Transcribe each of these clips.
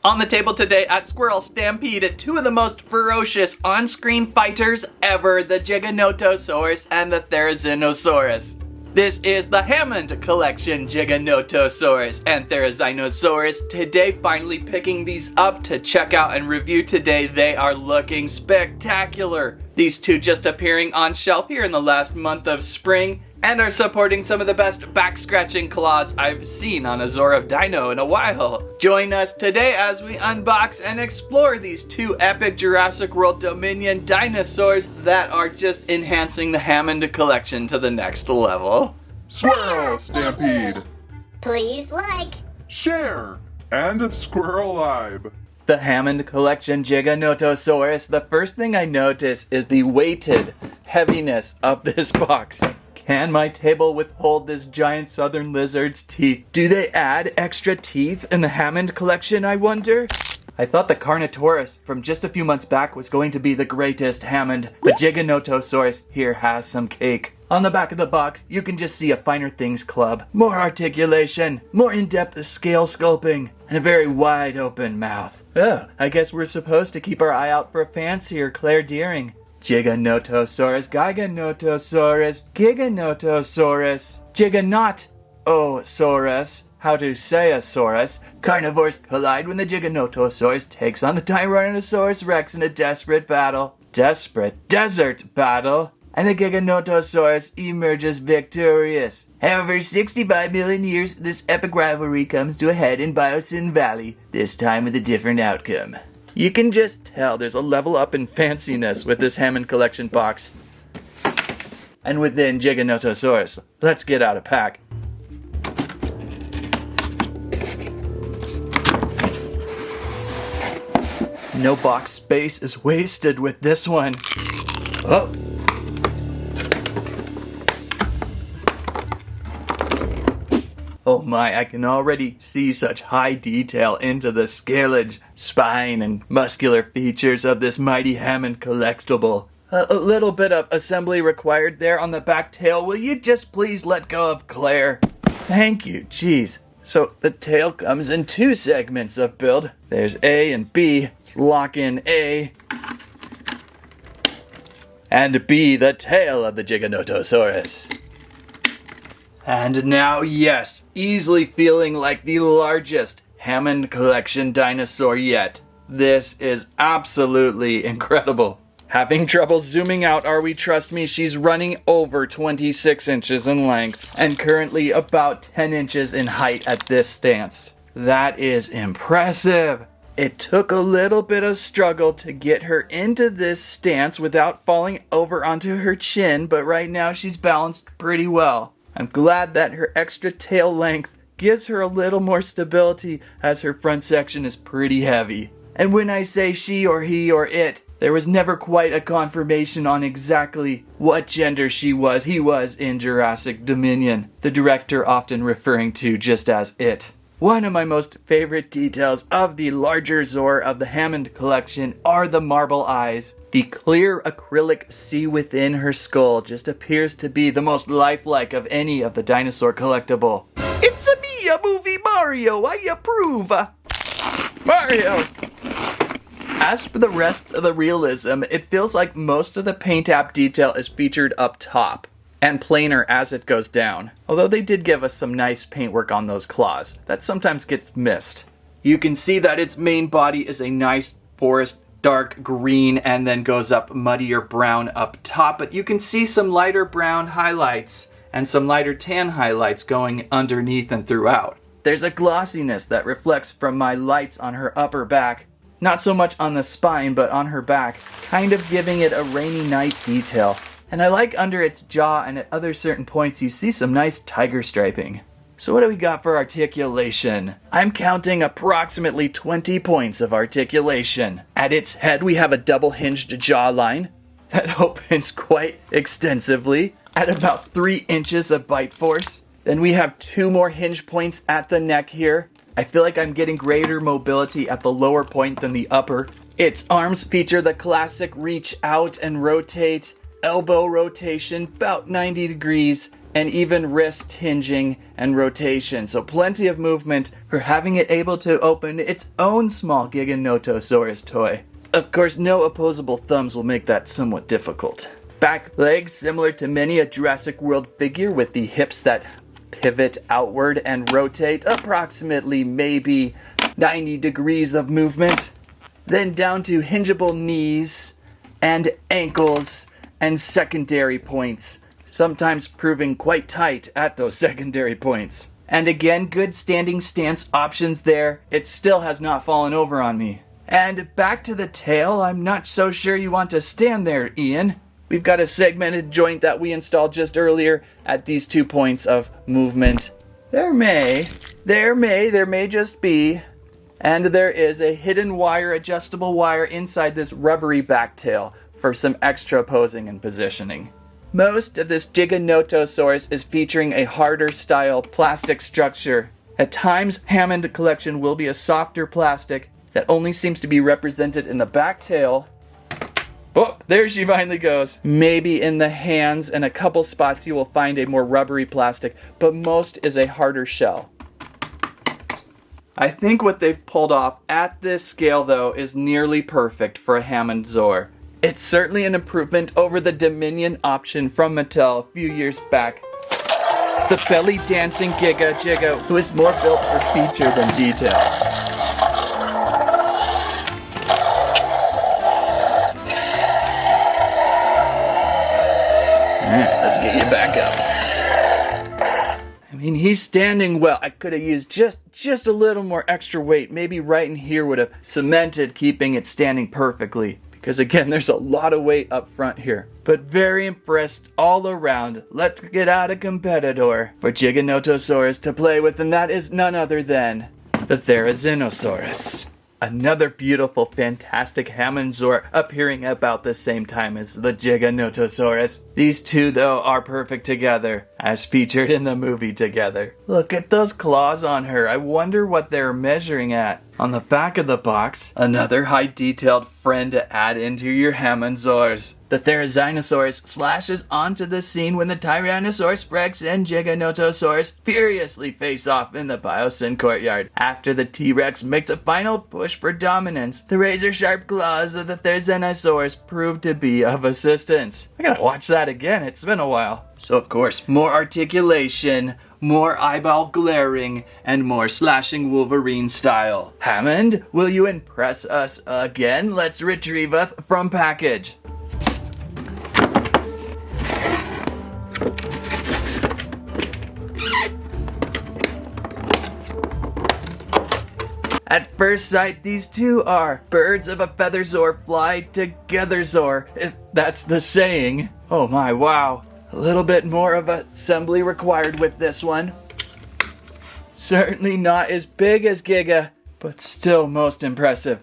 On the table today at SquirrelStampede, two of the most ferocious on-screen fighters ever, the Giganotosaurus and the Therizinosaurus. This is the Hammond Collection Giganotosaurus and Therizinosaurus. Today, finally picking these up to check out and review today. They are looking spectacular. These two just appearing on shelf here in the last month of spring and are supporting some of the best back-scratching claws I've seen on a Zora Dino in a while. Join us today as we unbox and explore these two epic Jurassic World Dominion dinosaurs that are just enhancing the Hammond Collection to the next level. SquirrelStampede! Please like, Share! And Squirrel Live! The Hammond Collection Giganotosaurus, the first thing I notice is the weighted heaviness of this box. Can my table withhold this giant southern lizard's teeth? Do they add extra teeth in the Hammond Collection, I wonder? I thought the Carnotaurus from just a few months back was going to be the greatest Hammond. The Giganotosaurus here has some cake. On the back of the box, you can just see a Finer Things Club. More articulation, more in-depth scale sculpting, and a very wide open mouth. Oh, I guess we're supposed to keep our eye out for a fancier Claire Deering. Giganotosaurus, Giganotosaurus, Giganotosaurus, Giganotosaurus, how to say a saurus. Carnivores collide when the Giganotosaurus takes on the Tyrannosaurus Rex in a desperate desert battle, and the Giganotosaurus emerges victorious. However, 65 million years, this epic rivalry comes to a head in Biosyn Valley, this time with a different outcome. You can just tell there's a level up in fanciness with this Hammond Collection box. And within Giganotosaurus, let's get out a pack. No box space is wasted with this one. Oh. Oh my, I can already see such high detail into the scalage, spine, and muscular features of this mighty Hammond collectible. A little bit of assembly required there on the back tail. Will you just please let go of Claire? Thank you, jeez. So the tail comes in two segments of build. There's A and B. Let's lock in A. And B, the tail of the Giganotosaurus. And now, yes, easily feeling like the largest Hammond Collection dinosaur yet. This is absolutely incredible. Having trouble zooming out, are we? Trust me, she's running over 26 inches in length and currently about 10 inches in height at this stance. That is impressive. It took a little bit of struggle to get her into this stance without falling over onto her chin, but right now she's balanced pretty well. I'm glad that her extra tail length gives her a little more stability as her front section is pretty heavy. And when I say she or he or it, there was never quite a confirmation on exactly what gender he was in Jurassic Dominion, the director often referring to just as it. One of my most favorite details of the larger Zora of the Hammond Collection are the marble eyes. The clear acrylic sea within her skull just appears to be the most lifelike of any of the dinosaur collectible. It's a me, a movie Mario, I approve! Mario! As for the rest of the realism, it feels like most of the paint app detail is featured up top and plainer as it goes down. Although they did give us some nice paintwork on those claws. That sometimes gets missed. You can see that its main body is a nice forest dark green and then goes up muddier brown up top, but you can see some lighter brown highlights and some lighter tan highlights going underneath and throughout. There's a glossiness that reflects from my lights on her upper back, not so much on the spine but on her back, kind of giving it a rainy night detail. And I like under its jaw and at other certain points you see some nice tiger striping. So what do we got for articulation? I'm counting approximately 20 points of articulation. At its head we have a double-hinged jawline that opens quite extensively at about 3 inches of bite force. Then we have 2 more hinge points at the neck here. I feel like I'm getting greater mobility at the lower point than the upper. Its arms feature the classic reach out and rotate, elbow rotation, about 90 degrees. and even wrist hinging and rotation. So plenty of movement for having it able to open its own small Giganotosaurus toy. Of course, no opposable thumbs will make that somewhat difficult. Back legs similar to many a Jurassic World figure with the hips that pivot outward and rotate approximately maybe 90 degrees of movement. Then down to hingeable knees and ankles and secondary points, sometimes proving quite tight at those secondary points. And again, good standing stance options there. It still has not fallen over on me. And back to the tail, I'm not so sure you want to stand there, Ian. We've got a segmented joint that we installed just earlier at these 2 points of movement. There may just be. And there is a hidden wire, adjustable wire inside this rubbery back tail for some extra posing and positioning. Most of this Giganotosaurus is featuring a harder style plastic structure. At times, Hammond Collection will be a softer plastic that only seems to be represented in the back tail. Oh, there she finally goes. Maybe in the hands and a couple spots you will find a more rubbery plastic, but most is a harder shell. I think what they've pulled off at this scale though is nearly perfect for a Hammond Zor. It's certainly an improvement over the Dominion option from Mattel a few years back. The belly dancing Giga, who is more built for feature than detail. Let's get you back up. I mean, he's standing well. I could have used just a little more extra weight. Maybe right in here would have cemented keeping it standing perfectly. Because again, there's a lot of weight up front here. But very impressed all around. Let's get out a competitor for Giganotosaurus to play with, and that is none other than the Therizinosaurus. Another beautiful, fantastic Hammond Zor appearing about the same time as the Giganotosaurus. These two, though, are perfect together, as featured in the movie together. Look at those claws on her. I wonder what they're measuring at. On the back of the box, another high-detailed friend to add into your Hammond Zors. The Therizinosaurus slashes onto the scene when the Tyrannosaurus Rex and Giganotosaurus furiously face off in the Biosyn courtyard. After the T-Rex makes a final push for dominance, the razor-sharp claws of the Therizinosaurus prove to be of assistance. I gotta watch that again, it's been a while. So of course, more articulation, more eyeball glaring, and more slashing Wolverine style. Hammond, will you impress us again? Let's retrieve from package. At first sight, these two are birds of a feather Zor fly together Zor, if that's the saying. Oh my, wow. A little bit more of assembly required with this one. Certainly not as big as Giga, but still most impressive.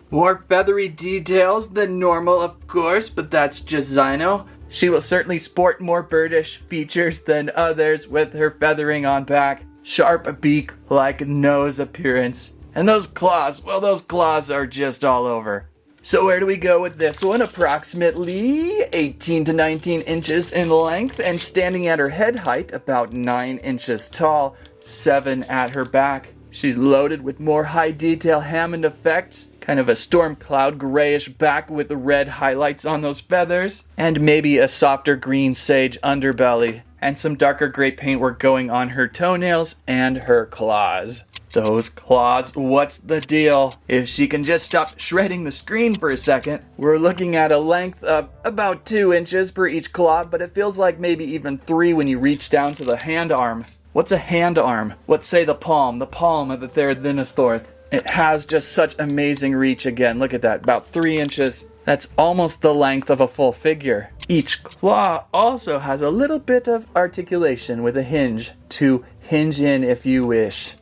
More feathery details than normal, of course, but that's just Xino. She will certainly sport more birdish features than others with her feathering on back. Sharp beak like nose appearance. And those claws, well, those claws are just all over. So where do we go with this one? Approximately 18 to 19 inches in length and standing at her head height, about 9 inches tall, 7 at her back. She's loaded with more high detail Hammond effects, kind of a storm cloud grayish back with the red highlights on those feathers, and maybe a softer green sage underbelly, and some darker gray paintwork going on her toenails and her claws. Those claws, what's the deal? If she can just stop shredding the screen for a second, we're looking at a length of about 2 inches per each claw, but it feels like maybe even 3 when you reach down to the hand arm. What's a hand arm? Let's say the palm of the Therizinosaurus. It has just such amazing reach again. Look at that, about 3 inches. That's almost the length of a full figure. Each claw also has a little bit of articulation with a hinge to hinge in if you wish.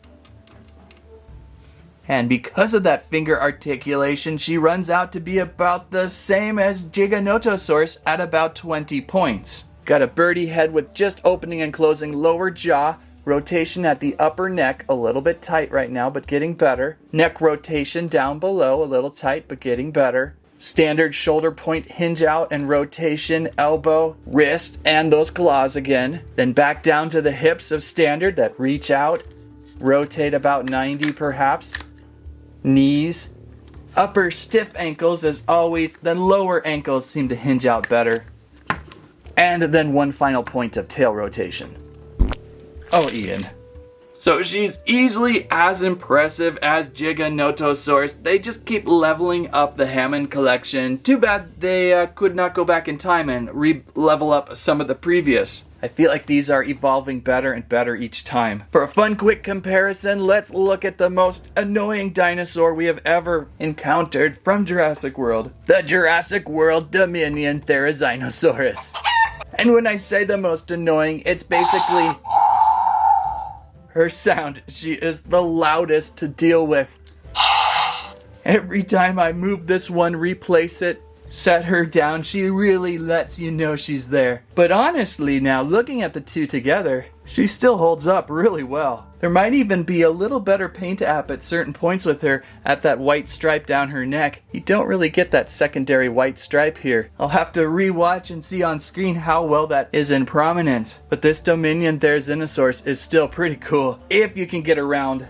And because of that finger articulation, she runs out to be about the same as Giganotosaurus at about 20 points. Got a birdie head with just opening and closing lower jaw, rotation at the upper neck, a little bit tight right now, but getting better. Neck rotation down below, a little tight, but getting better. Standard shoulder point hinge out and rotation, elbow, wrist, and those claws again. Then back down to the hips of standard that reach out, rotate about 90 perhaps. Knees, upper stiff ankles as always, then lower ankles seem to hinge out better. And then one final point of tail rotation. Oh, Ian. So she's easily as impressive as Giganotosaurus. They just keep leveling up the Hammond Collection. Too bad they could not go back in time and re-level up some of the previous. I feel like these are evolving better and better each time. For a fun quick comparison, let's look at the most annoying dinosaur we have ever encountered from Jurassic World. The Jurassic World Dominion Therizinosaurus. And when I say the most annoying, it's basically her sound. She is the loudest to deal with. Every time I move this one, replace it, set her down, she really lets you know she's there. But honestly now, looking at the two together, she still holds up really well. There might even be a little better paint app at certain points with her at that white stripe down her neck. You don't really get that secondary white stripe here. I'll have to rewatch and see on screen how well that is in prominence. But this Dominion Therizinosaurus is still pretty cool if you can get around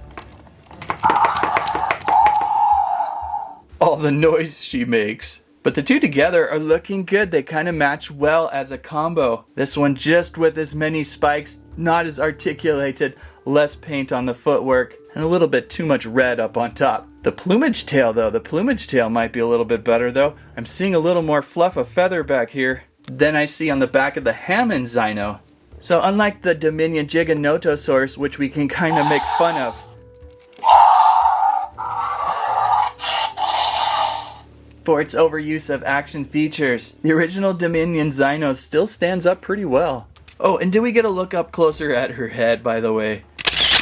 all the noise she makes. But the two together are looking good. They kind of match well as a combo. This one just with as many spikes, not as articulated, less paint on the footwork, and a little bit too much red up on top. The plumage tail though, the plumage tail might be a little bit better though. I'm seeing a little more fluff of feather back here than I see on the back of the Hammond Dino. So unlike the Dominion Giganotosaurus, which we can kind of make fun of, for its overuse of action features, the original Dominion Dino still stands up pretty well. Oh, and did we get a look up closer at her head, by the way?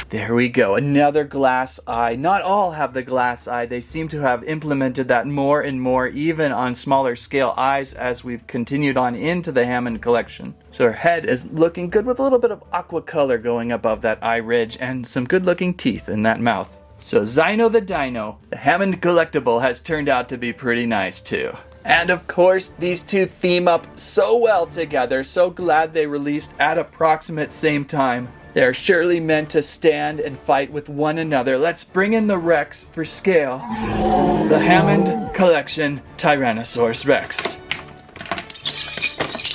There we go, another glass eye. Not all have the glass eye. They seem to have implemented that more and more, even on smaller scale eyes as we've continued on into the Hammond Collection. So her head is looking good with a little bit of aqua color going above that eye ridge and some good looking teeth in that mouth. So Zino the Dino, the Hammond collectible, has turned out to be pretty nice too. And of course, these two theme up so well together. So glad they released at approximate same time. They're surely meant to stand and fight with one another. Let's bring in the Rex for scale. The Hammond Collection Tyrannosaurus Rex.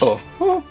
Oh.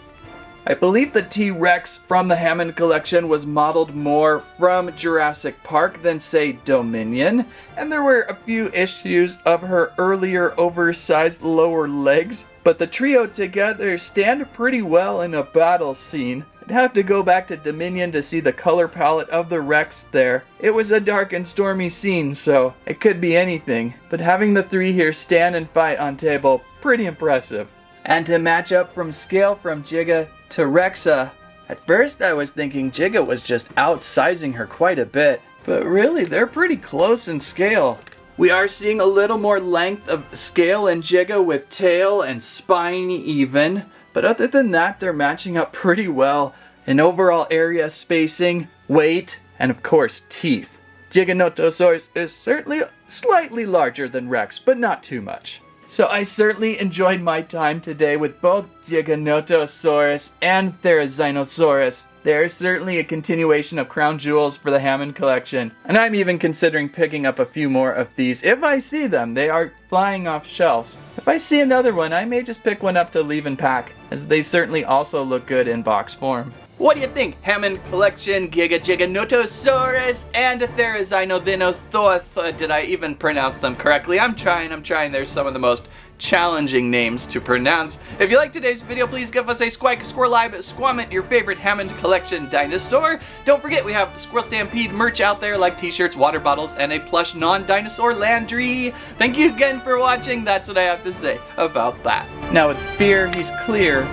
I believe the T-Rex from the Hammond Collection was modeled more from Jurassic Park than, say, Dominion, and there were a few issues of her earlier oversized lower legs, but the trio together stand pretty well in a battle scene. I'd have to go back to Dominion to see the color palette of the Rex there. It was a dark and stormy scene, so it could be anything, but having the three here stand and fight on table, pretty impressive. And to match up from scale from Giga to Rexa, at first I was thinking Giga was just outsizing her quite a bit, but really they're pretty close in scale. We are seeing a little more length of scale in Giga with tail and spine even, but other than that they're matching up pretty well in overall area spacing, weight, and of course teeth. Giganotosaurus is certainly slightly larger than Rex, but not too much. So I certainly enjoyed my time today with both Giganotosaurus and Therizinosaurus. They're certainly a continuation of crown jewels for the Hammond Collection. And I'm even considering picking up a few more of these if I see them. They are flying off shelves. If I see another one, I may just pick one up to leave and pack, as they certainly also look good in box form. What do you think? Hammond Collection, Giganotosaurus, and Therizinosaurus. Did I even pronounce them correctly? I'm trying. There's some of the most challenging names to pronounce. If you like today's video, please give us a squike, squirrelibe, squamment your favorite Hammond Collection dinosaur. Don't forget we have Squirrel Stampede merch out there like t-shirts, water bottles, and a plush non-dinosaur Landry. Thank you again for watching. That's what I have to say about that. Now with fear, he's clear.